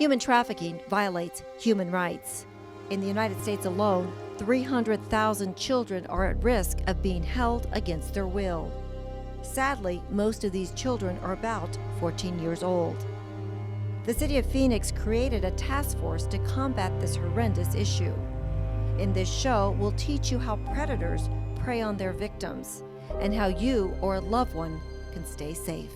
Human trafficking violates human rights. In the United States alone, 300,000 children are at risk of being held against their will. Sadly, most of these children are about 14 years old. The city of Phoenix created a task force to combat this horrendous issue. In this show, we'll teach you how predators prey on their victims and how you or a loved one can stay safe.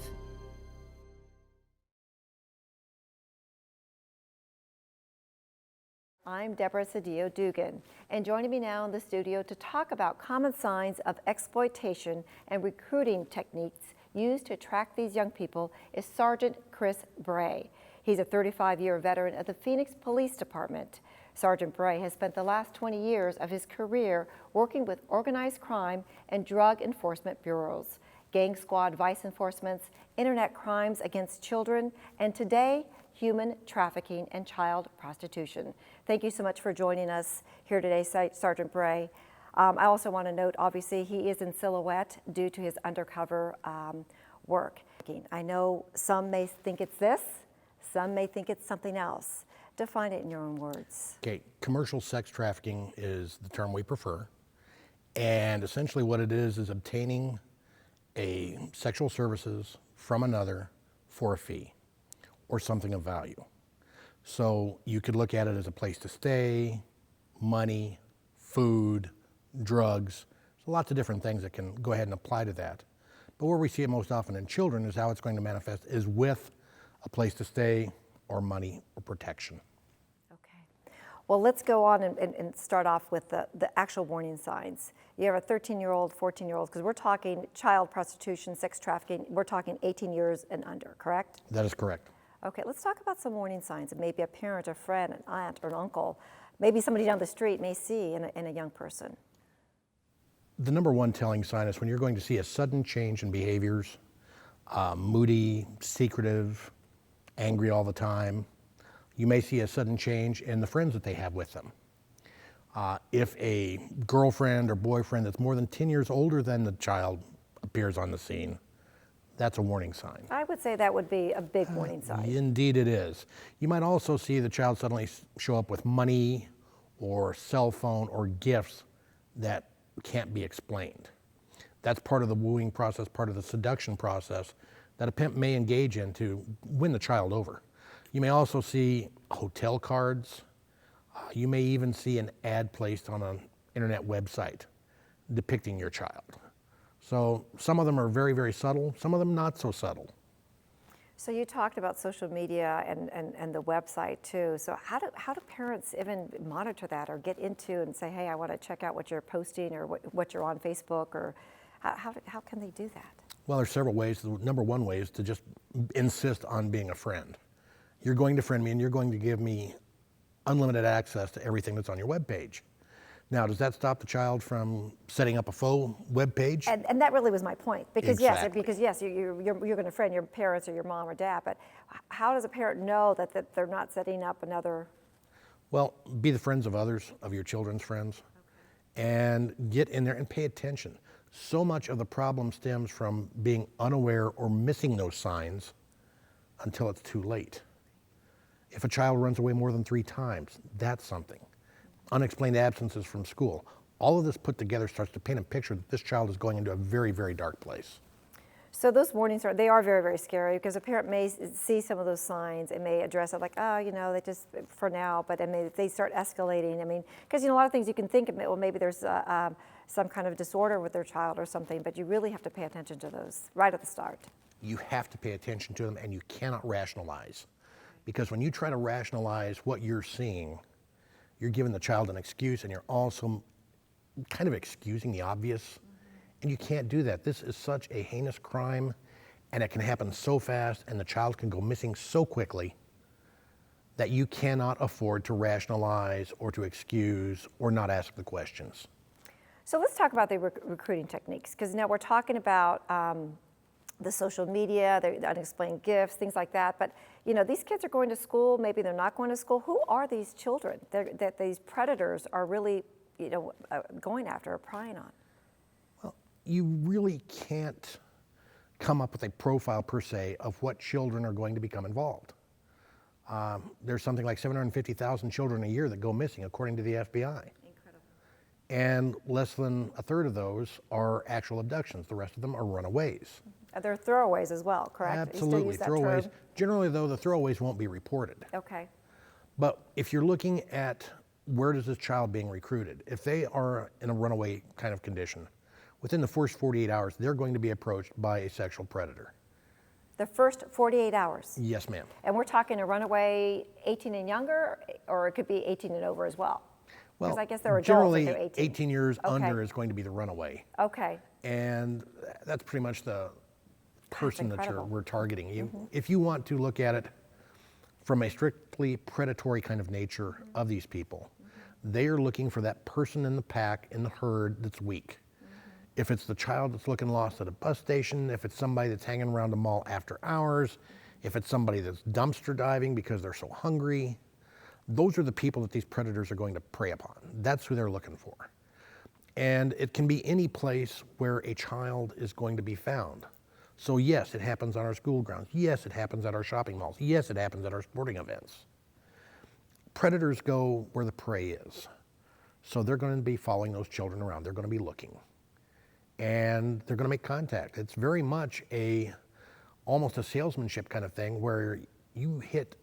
I'm Deborah Sedillo Dugan, and joining me now in the studio to talk about common signs of exploitation and recruiting techniques used to attract these young people is Sergeant Chris Bray. He's a 35-year veteran of the Phoenix Police Department. Sergeant Bray has spent the last 20 years of his career working with organized crime and drug enforcement bureaus, gang squad vice enforcements, internet crimes against children, and today, human trafficking and child prostitution. Thank you so much for joining us here today, Sergeant Bray. I also want to note, obviously, he is in silhouette due to his undercover work. I know some may think it's this, some may think it's something else. Define it in your own words. Okay, commercial sex trafficking is the term we prefer. And essentially what it is obtaining a sexual services from another for a fee or something of value. So you could look at it as a place to stay, money, food, drugs. There's lots of different things that can go ahead and apply to that. But where we see it most often in children is how it's going to manifest is with a place to stay or money or protection. Okay. Well, let's go on and start off with the actual warning signs. You have a 13-year-old, 14-year-old, because we're talking child prostitution, sex trafficking, we're talking 18 years and under, correct? That is correct. Okay, let's talk about some warning signs that maybe a parent, a friend, an aunt, or an uncle, maybe somebody down the street may see in a young person. The number one telling sign is when you're going to see a sudden change in behaviors, moody, secretive, angry all the time. You may see a sudden change in the friends that they have with them. If a girlfriend or boyfriend that's more than 10 years older than the child appears on the scene, that's a warning sign. I would say that would be a big warning sign. Indeed it is. You might also see the child suddenly show up with money or cell phone or gifts that can't be explained. That's part of the wooing process, part of the seduction process that a pimp may engage in to win the child over. You may also see hotel cards. You may even see an ad placed on an internet website depicting your child. So some of them are very, very subtle, some of them not so subtle. So you talked about social media and the website too. So how do parents even monitor that or get into and say, hey, I want to check out what you're posting or what you're on Facebook, or how can they do that? Well, there's several ways. The number one way is to just insist on being a friend. You're going to friend me and you're going to give me unlimited access to everything that's on your webpage. Now, does that stop the child from setting up a faux web page? And that really was my point, because exactly. yes, you're going to friend your parents or your mom or dad, but how does a parent know that they're not setting up another? Well, be the friends of others, of your children's friends, and get in there and pay attention. So much of the problem stems from being unaware or missing those signs until it's too late. If a child runs away more than 3 times, that's something. Unexplained absences from school. All of this put together starts to paint a picture that this child is going into a very, very dark place. So those warnings are very, very scary, because a parent may see some of those signs and may address it like, oh, they just, for now, but if they start escalating, because a lot of things you can think of, well, maybe there's some kind of disorder with their child or something, but you really have to pay attention to those right at the start. You have to pay attention to them, and you cannot rationalize. Because when you try to rationalize what you're seeing, you're giving the child an excuse, and you're also kind of excusing the obvious. And you can't do that. This is such a heinous crime, and it can happen so fast, and the child can go missing so quickly that you cannot afford to rationalize or to excuse or not ask the questions. So let's talk about the recruiting techniques, because now we're talking about the social media, the unexplained gifts, things like that. But these kids are going to school, maybe they're not going to school. Who are these children that these predators are really going after or prying on? Well, you really can't come up with a profile per se of what children are going to become involved. There's something like 750,000 children a year that go missing, according to the FBI. Incredible. And less than a third of those are actual abductions. The rest of them are runaways. There are throwaways as well, correct? You still Absolutely, use that throwaways. term? Generally, though, the throwaways won't be reported. Okay. But if you're looking at where does this child being recruited, if they are in a runaway kind of condition, within the first 48 hours, they're going to be approached by a sexual predator. The first 48 hours? Yes, ma'am. And we're talking a runaway 18 and younger, or it could be 18 and over as well? Because Well, I guess they're adults generally, if they're 18. 18 years Okay. under is going to be the runaway. Okay. And that's pretty much the person that incredible. we're targeting. If you want to look at it from a strictly predatory kind of nature of these people, they are looking for that person in the pack, in the herd, that's weak. If it's the child that's looking lost at a bus station, if it's somebody that's hanging around a mall after hours, if it's somebody that's dumpster diving because they're so hungry, those are the people that these predators are going to prey upon. That's who they're looking for. And it can be any place where a child is going to be found. So yes, it happens on our school grounds. Yes, it happens at our shopping malls. Yes, it happens at our sporting events. Predators go where the prey is. So they're going to be following those children around. They're going to be looking. And they're going to make contact. It's very much almost a salesmanship kind of thing where you hit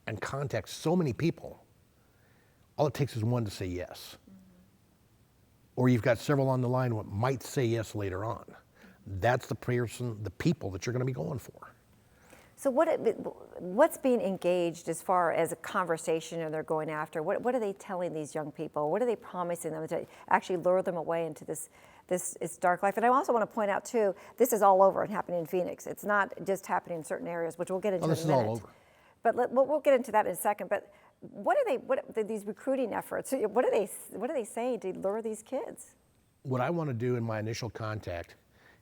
and contact so many people. All it takes is one to say yes. Or you've got several on the line what might say yes later on. That's the people that you're going to be going for. So what's being engaged as far as a conversation and they're going after? What are they telling these young people? What are they promising them to actually lure them away into this dark life? And I also want to point out too, this is all over and happening in Phoenix. It's not just happening in certain areas, which we'll get into in a minute. This is all over. But we'll get into that in a second. But what are these recruiting efforts? What are they saying to lure these kids? What I want to do in my initial contact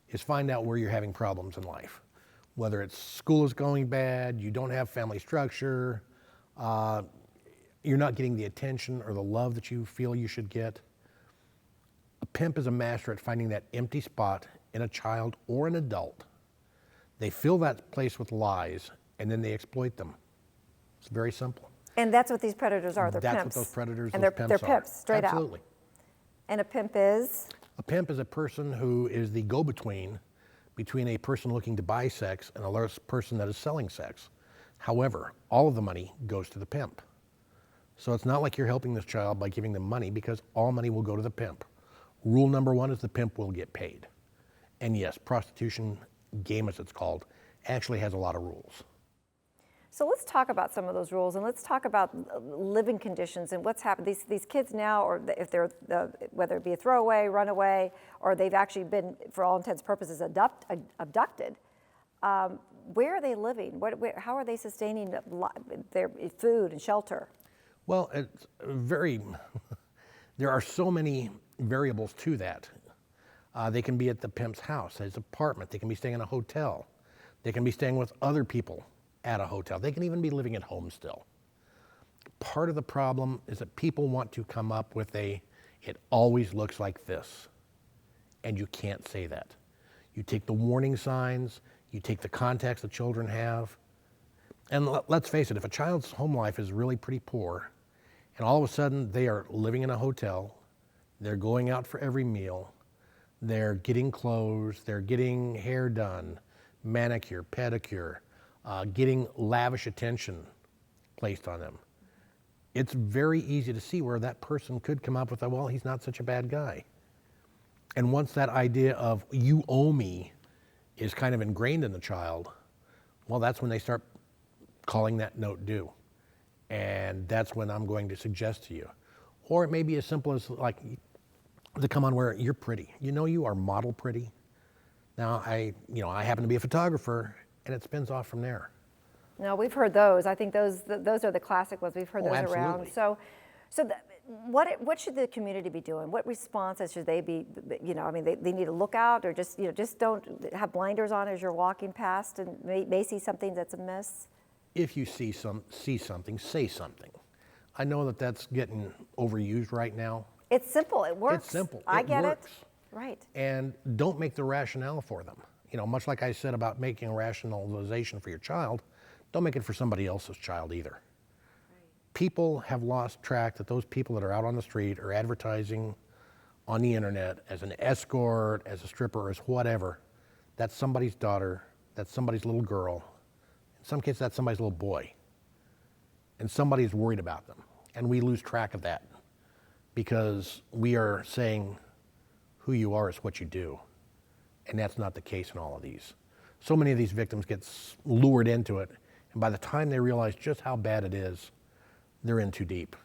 is find out where you're having problems in life. Whether it's school is going bad, you don't have family structure, you're not getting the attention or the love that you feel you should get. A pimp is a master at finding that empty spot in a child or an adult. They fill that place with lies and then they exploit them. It's very simple. And that's what these predators are. They're That's pimps. what those predators, and those they're pimps are. pimps, straight Absolutely. out. And a pimp is? A pimp is a person who is the go-between between a person looking to buy sex and a person that is selling sex. However, all of the money goes to the pimp. So it's not like you're helping this child by giving them money because all money will go to the pimp. Rule number one is the pimp will get paid. And yes, prostitution game, as it's called, actually has a lot of rules. So let's talk about some of those rules, and let's talk about living conditions and what's happened. These kids now, or if they're whether it be a throwaway, runaway, or they've actually been, for all intents and purposes, abducted. Where are they living? How are they sustaining their food and shelter? Well, it's there are so many variables to that. They can be at the pimp's house, his apartment. They can be staying in a hotel. They can be staying with other people at a hotel. They can even be living at home still. Part of the problem is that people want to come up with it always looks like this. And you can't say that. You take the warning signs, you take the contacts that children have, and let's face it, if a child's home life is really pretty poor, and all of a sudden they are living in a hotel, they're going out for every meal, they're getting clothes, they're getting hair done, manicure, pedicure, getting lavish attention placed on them. It's very easy to see where that person could come up with well, he's not such a bad guy. And once that idea of you owe me is kind of ingrained in the child, well, that's when they start calling that note due. And that's when I'm going to suggest to you. Or it may be as simple as like, to come on where you're pretty. You know you are model pretty. Now, I happen to be a photographer, and it spins off from there. No, we've heard those. I think those are the classic ones. We've heard those around. Absolutely. What should the community be doing? What responses should they be? They need to look out, or just don't have blinders on as you're walking past and may see something that's amiss. If you see something, say something. I know that that's getting overused right now. It's simple. It works. It's simple. I get works. it. Right. And don't make the rationale for them. Much like I said about making a rationalization for your child, don't make it for somebody else's child either. People have lost track that those people that are out on the street are advertising on the internet as an escort, as a stripper, as whatever. That's somebody's daughter, that's somebody's little girl. In some cases, that's somebody's little boy. And somebody's worried about them. And we lose track of that because we are saying who you are is what you do. And that's not the case in all of these. So many of these victims get lured into it, and by the time they realize just how bad it is, they're in too deep.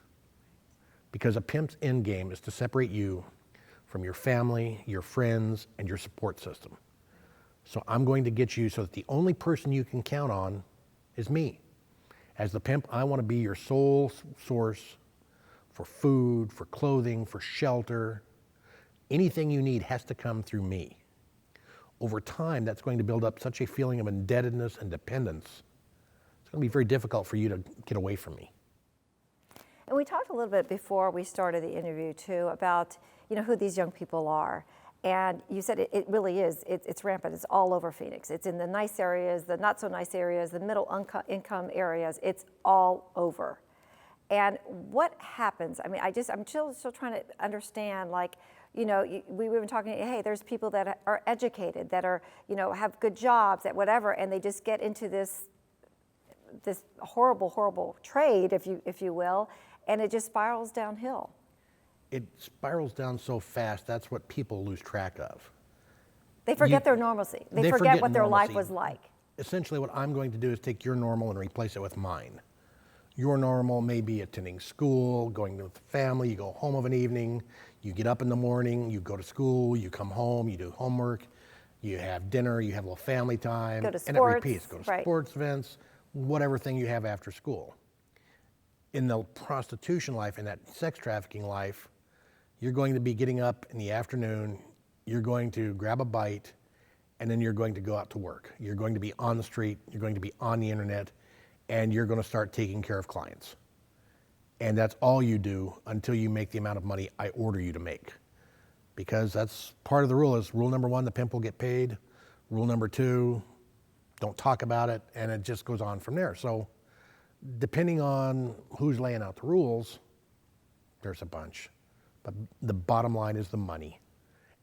Because a pimp's end game is to separate you from your family, your friends, and your support system. So I'm going to get you so that the only person you can count on is me. As the pimp, I want to be your sole source for food, for clothing, for shelter. Anything you need has to come through me. Over time, that's going to build up such a feeling of indebtedness and dependence. It's going to be very difficult for you to get away from me. And we talked a little bit before we started the interview too about, who these young people are. And you said it really is, it's rampant, it's all over Phoenix. It's in the nice areas, the not so nice areas, the middle income areas, it's all over. And what happens? I mean, I'm still trying to understand, we were talking, hey, there's people that are educated, that are, have good jobs, that whatever, and they just get into this horrible, horrible trade, if you will, and it just spirals downhill. It spirals down so fast, that's what people lose track of. They forget their normalcy. They forget what their life was like. Essentially, what I'm going to do is take your normal and replace it with mine. Your normal may be attending school, going with the family, you go home of an evening, you get up in the morning, you go to school, you come home, you do homework, you have dinner, you have a little family time, go to sports, and it repeats. Go to right. Sports events, whatever thing you have after school. In the prostitution life, in that sex trafficking life, you're going to be getting up in the afternoon, you're going to grab a bite, and then you're going to go out to work. You're going to be on the street, you're going to be on the internet, and you're going to start taking care of clients. And that's all you do until you make the amount of money I order you to make. Because that's part of the rule is rule number 1, the pimp will get paid. Rule number 2, don't talk about it, and it just goes on from there. So depending on who's laying out the rules, there's a bunch. But the bottom line is the money.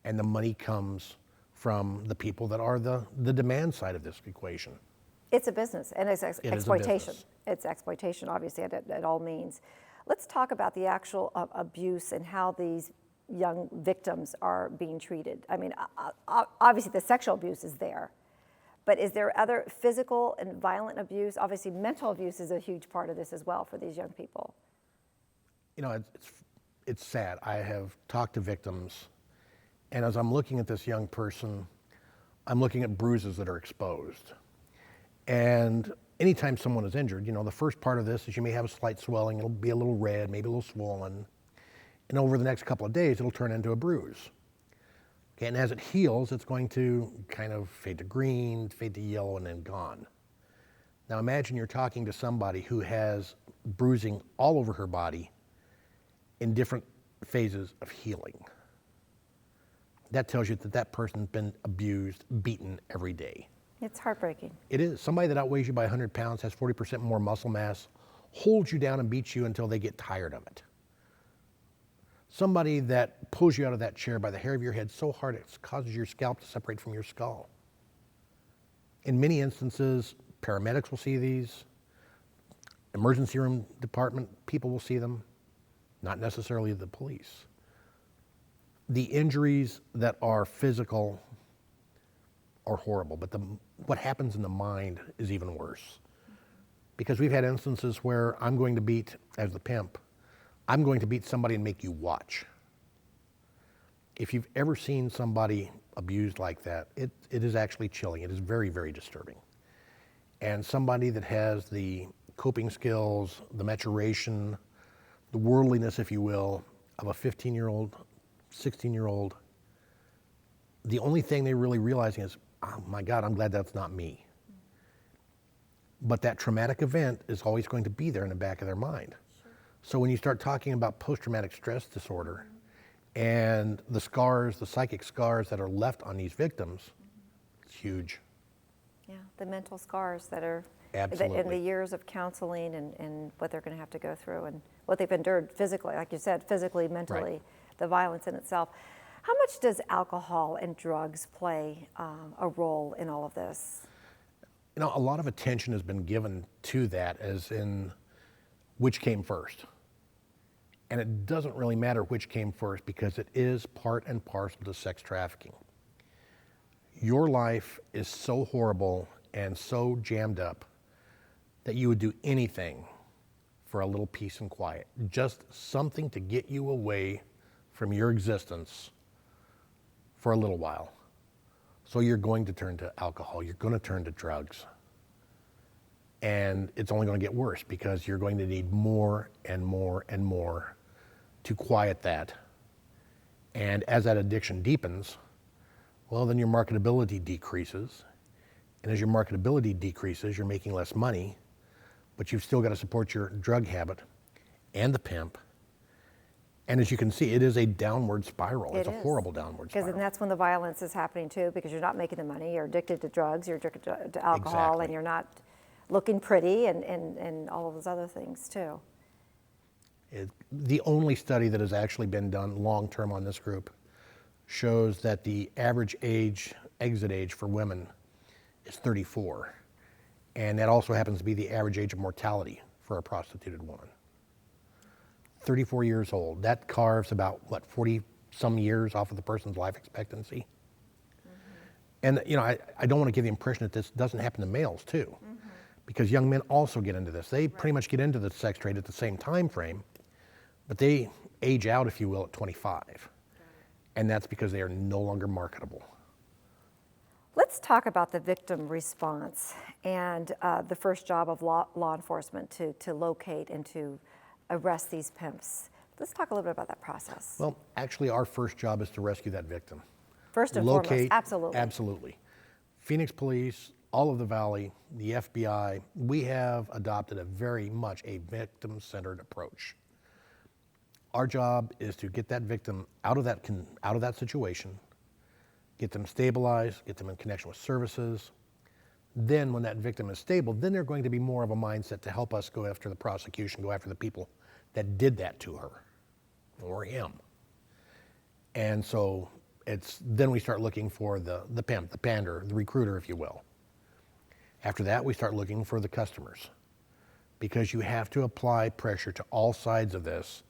And the money comes from the people that are the demand side of this equation. It's a business, and it's exploitation. Business. It's exploitation, obviously, at all means. Let's talk about the actual abuse and how these young victims are being treated. I mean, obviously the sexual abuse is there, but is there other physical and violent abuse? Obviously, mental abuse is a huge part of this as well for these young people. It's sad. I have talked to victims, and as I'm looking at this young person, I'm looking at bruises that are exposed. And anytime someone is injured, the first part of this is you may have a slight swelling, it'll be a little red, maybe a little swollen, and over the next couple of days, it'll turn into a bruise. Okay, and as it heals, it's going to kind of fade to green, fade to yellow, and then gone. Now imagine you're talking to somebody who has bruising all over her body in different phases of healing. That tells you that that person's been abused, beaten every day. It's heartbreaking. It is. Somebody that outweighs you by 100 pounds, has 40% more muscle mass, holds you down and beats you until they get tired of it. Somebody that pulls you out of that chair by the hair of your head so hard it causes your scalp to separate from your skull. In many instances, paramedics will see these, emergency room department people will see them, not necessarily the police. The injuries that are physical are horrible, but what happens in the mind is even worse. Because we've had instances where I'm going to beat, as the pimp, I'm going to beat somebody and make you watch. If you've ever seen somebody abused like that, it is actually chilling. It is very, very disturbing. And somebody that has the coping skills, the maturation, the worldliness, if you will, of a 15-year-old, 16-year-old, the only thing they're really realizing is, oh my God, I'm glad that's not me. But that traumatic event is always going to be there in the back of their mind. Sure. So when you start talking about post-traumatic stress disorder and the scars, the psychic scars that are left on these victims, it's huge. Yeah, the mental scars that are Absolutely. And the years of counseling and what they're going to have to go through and what they've endured physically, like you said, physically, mentally, Right. the violence in itself. How much does alcohol and drugs play a role in all of this? You know, a lot of attention has been given to that, as in which came first. And it doesn't really matter which came first, because it is part and parcel to sex trafficking. Your life is so horrible and so jammed up that you would do anything for a little peace and quiet, just something to get you away from your existence for a little while. So you're going to turn to alcohol, you're going to turn to drugs. And it's only going to get worse, because you're going to need more and more and more to quiet that. And as that addiction deepens, well, then your marketability decreases. And as your marketability decreases, you're making less money, but you've still got to support your drug habit and the pimp. And as you can see, it is a downward spiral. It's a horrible downward spiral. Because that's when the violence is happening too, because you're not making the money, you're addicted to drugs, you're addicted to alcohol, Exactly. and you're not looking pretty and all of those other things too. The only study that has actually been done long-term on this group shows that the average exit age for women is 34. And that also happens to be the average age of mortality for a prostituted woman. 34 years old. That carves about, 40 some years off of the person's life expectancy. And you know, I don't want to give the impression that this doesn't happen to males too, because young men also get into this. They pretty much get into the sex trade at the same time frame, but they age out, if you will, at 25. And that's because they are no longer marketable. Let's talk about the victim response and the first job of law enforcement to locate and to arrest these pimps. Let's talk a little bit about that process. Well, actually, our first job is to rescue that victim. First and foremost, absolutely. Absolutely. Phoenix Police, all of the Valley, the FBI, we have adopted a very much a victim-centered approach. Our job is to get that victim out of that situation, get them stabilized, get them in connection with services. Then when that victim is stable, then they're going to be more of a mindset to help us go after the prosecution, go after the people that did that to her or him. And so then we start looking for the pimp, the pander, the recruiter, if you will. After that, we start looking for the customers, because you have to apply pressure to all sides of this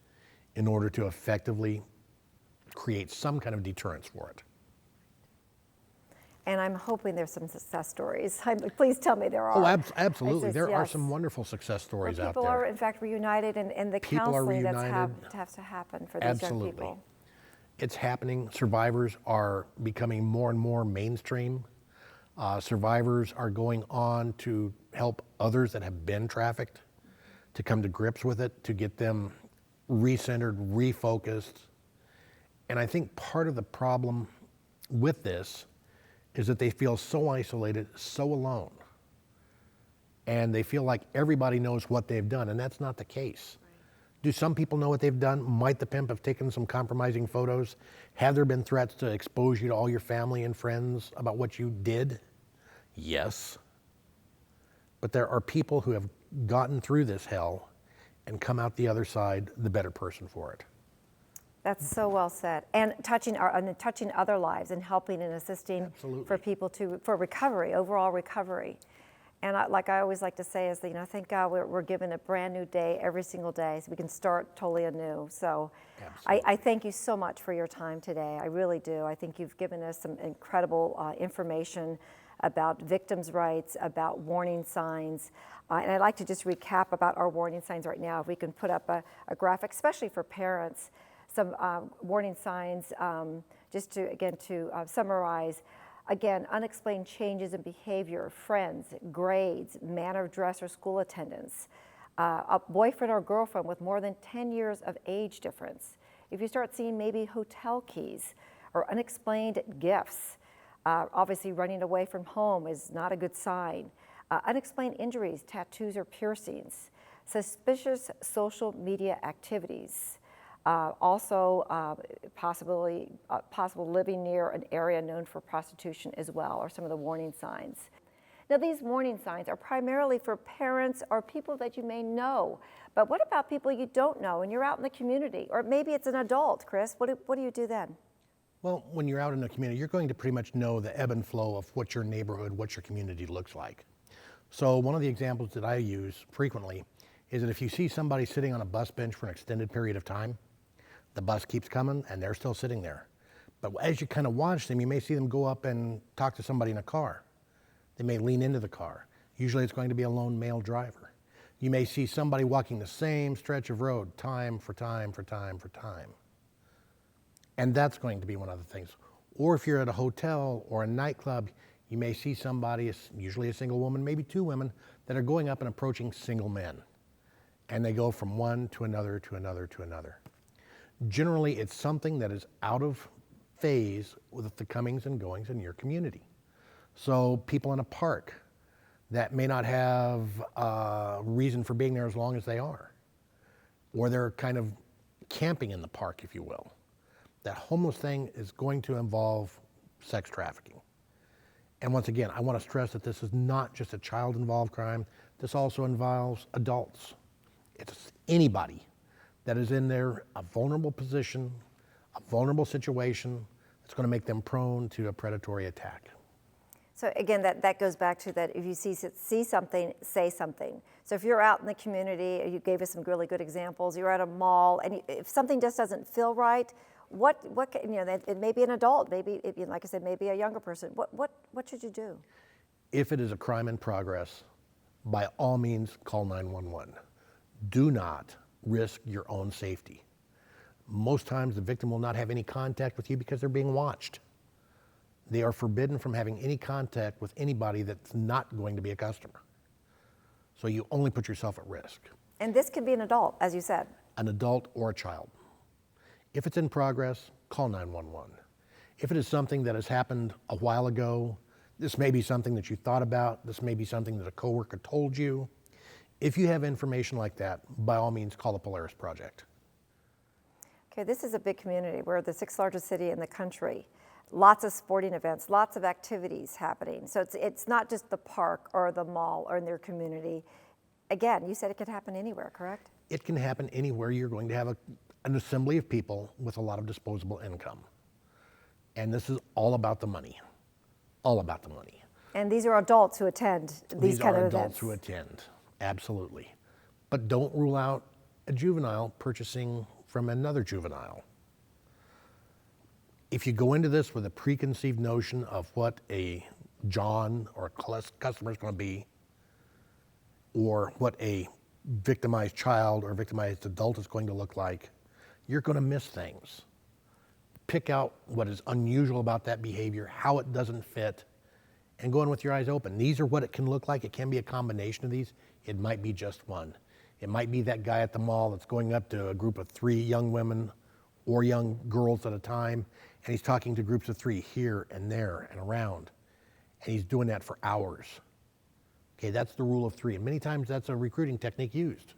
in order to effectively create some kind of deterrence for it. And I'm hoping there's some success stories. Please tell me there are. Oh, absolutely. There are yes. some wonderful success stories out there. People are, in fact, reunited, and the People are counseling reunited. that has to happen for these young people. It's happening. Survivors are becoming more and more mainstream. Survivors are going on to help others that have been trafficked to come to grips with it, to get them recentered, refocused. And I think part of the problem with this is that they feel so isolated, so alone. And they feel like everybody knows what they've done, and that's not the case. Right. Do some people know what they've done? Might the pimp have taken some compromising photos? Have there been threats to expose you to all your family and friends about what you did? Yes. But there are people who have gotten through this hell and come out the other side the better person for it. That's so well said. And touching other lives and helping and assisting Absolutely. for people for recovery, overall recovery. And I always like to say is that, thank God we're given a brand new day every single day, so we can start totally anew. So I thank you so much for your time today. I really do. I think you've given us some incredible information about victims' rights, about warning signs. And I'd like to just recap about our warning signs right now. If we can put up a graphic, especially for parents, some warning signs, just to summarize. Again, unexplained changes in behavior, friends, grades, manner of dress or school attendance, a boyfriend or girlfriend with more than 10 years of age difference. If you start seeing maybe hotel keys or unexplained gifts, obviously running away from home is not a good sign. Unexplained injuries, tattoos or piercings, suspicious social media activities, also possible living near an area known for prostitution as well, are some of the warning signs. Now, these warning signs are primarily for parents or people that you may know. But what about people you don't know and you're out in the community? Or maybe it's an adult, Chris. What do you do then? Well, when you're out in the community, you're going to pretty much know the ebb and flow of what your neighborhood, what your community looks like. So one of the examples that I use frequently is that if you see somebody sitting on a bus bench for an extended period of time, the bus keeps coming and they're still sitting there. But as you kind of watch them, you may see them go up and talk to somebody in a car. They may lean into the car. Usually it's going to be a lone male driver. You may see somebody walking the same stretch of road time for time for time for time. And that's going to be one of the things. Or if you're at a hotel or a nightclub, you may see somebody, usually a single woman, maybe two women, that are going up and approaching single men. And they go from one to another to another to another. Generally, it's something that is out of phase with the comings and goings in your community. So people in a park that may not have a reason for being there as long as they are. Or they're kind of camping in the park, if you will. That homeless thing is going to involve sex trafficking. And once again, I want to stress that this is not just a child-involved crime. This also involves adults. It's anybody that is in there, a vulnerable position, a vulnerable situation that's going to make them prone to a predatory attack. So again, that goes back to that if you see something, say something. So if you're out in the community, you gave us some really good examples, you're at a mall, and if something just doesn't feel right, what it may be an adult, maybe, like I said, maybe a younger person. What should you do? If it is a crime in progress, by all means, call 911. Do not risk your own safety. Most times the victim will not have any contact with you because they're being watched. They are forbidden from having any contact with anybody that's not going to be a customer. So you only put yourself at risk. And this could be an adult, as you said. An adult or a child. If it's in progress, call 911. If it is something that has happened a while ago, this may be something that you thought about, this may be something that a coworker told you. If you have information like that, by all means, call the Polaris Project. Okay, this is a big community. We're the 6th largest city in the country. Lots of sporting events, lots of activities happening. So it's not just the park or the mall or in their community. Again, you said it could happen anywhere, correct? It can happen anywhere you're going to have an assembly of people with a lot of disposable income. And this is all about the money. All about the money. And these are adults who attend these kind of events. These are adults who attend, absolutely. But don't rule out a juvenile purchasing from another juvenile. If you go into this with a preconceived notion of what a John or a customer is going to be, or what a victimized child or victimized adult is going to look like, you're going to miss things. Pick out what is unusual about that behavior, how it doesn't fit, and go in with your eyes open. These are what it can look like. It can be a combination of these. It might be just one. It might be that guy at the mall that's going up to a group of 3 young women or young girls at a time, and he's talking to groups of 3 here and there and around, and he's doing that for hours. Okay, that's the rule of 3, and many times that's a recruiting technique used.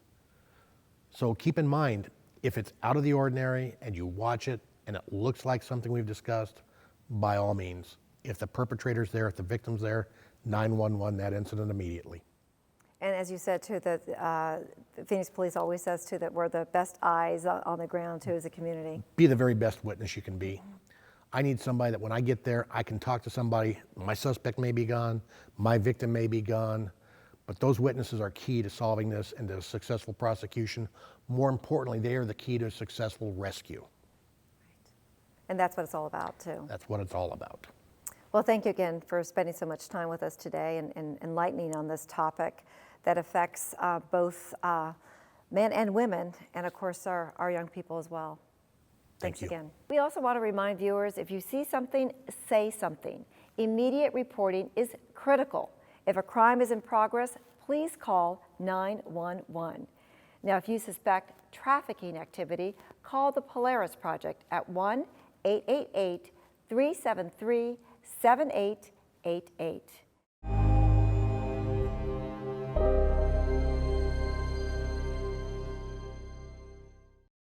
So keep in mind, if it's out of the ordinary and you watch it and it looks like something we've discussed, by all means, if the perpetrator's there, if the victim's there, 911 that incident immediately. And as you said too, that the Phoenix Police always says too that we're the best eyes on the ground too as a community. Be the very best witness you can be. I need somebody that when I get there, I can talk to somebody. My suspect may be gone, my victim may be gone, but those witnesses are key to solving this and to a successful prosecution. More importantly, they are the key to a successful rescue. And that's what it's all about too. That's what it's all about. Well, thank you again for spending so much time with us today and enlightening on this topic that affects both men and women, and of course our young people as well. Thanks again. We also want to remind viewers, if you see something, say something. Immediate reporting is critical. If a crime is in progress, please call 911. Now, if you suspect trafficking activity, call the Polaris Project at 1-888-373-7888.